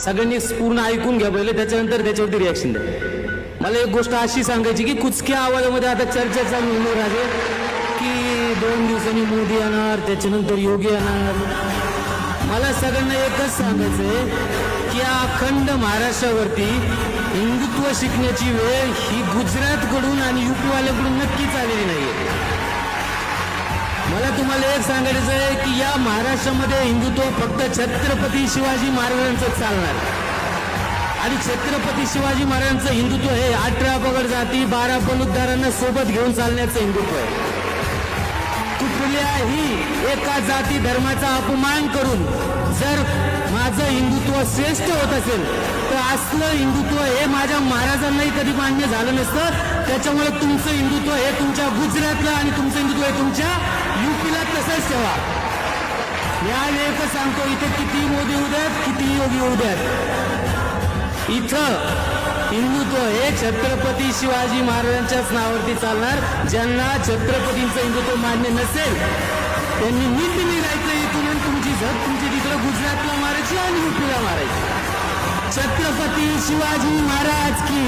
सगळ्यांनी पूर्ण ऐकून घ्या पहिले, त्याच्यानंतर त्याच्यावरती रिॲक्शन द्या. मला एक गोष्ट अशी सांगायची की कुचक्या आवाजामध्ये आता चर्चा चालू होणार आहे की 2 दिवसांनी मोदी येणार, त्याच्यानंतर योगी येणार. मला सगळ्यांना एकच सांगायचं आहे की अखंड महाराष्ट्रावरती हिंदुत्व शिकण्याची वेळ ही गुजरातकडून आणि युपीवाल्याकडून नक्कीच आलेली नाहीये. मला तुम्हाला एक सांगायचं आहे की या महाराष्ट्रामध्ये हिंदुत्व फक्त छत्रपती शिवाजी महाराजांचं चालणार. आणि छत्रपती शिवाजी महाराजांचं हिंदुत्व हे 18 पगड जाती 12 बलुतदारांना सोबत घेऊन चालण्याचं हिंदुत्व आहे. कुठल्याही एका जाती धर्माचा अपमान करून जर माझं हिंदुत्व श्रेष्ठ होत असेल तर असलं हिंदुत्व हे माझ्या महाराजांनाही कधी मान्य झालं नसतं. त्याच्यामुळे तुमचं हिंदुत्व हे तुमच्या गुजरातला आणि तुमचं हिंदुत्व हे तुमच्या युपीला तसंच ठेवा. या एकच सांगतो, इथे किती मोदी होऊ द्यात, किती योगी होऊ द्यात, इथं हिंदुत्व हे छत्रपती शिवाजी महाराजांच्याच नावावरती चालणार. ज्यांना छत्रपतींचं हिंदुत्व मान्य नसेल त्यांनी नीतीने राहायचं इथून आणि तुमची झक तुमची तिकडे गुजरातला मारायची आणि युपीला मारायची. छत्रपती शिवाजी महाराज की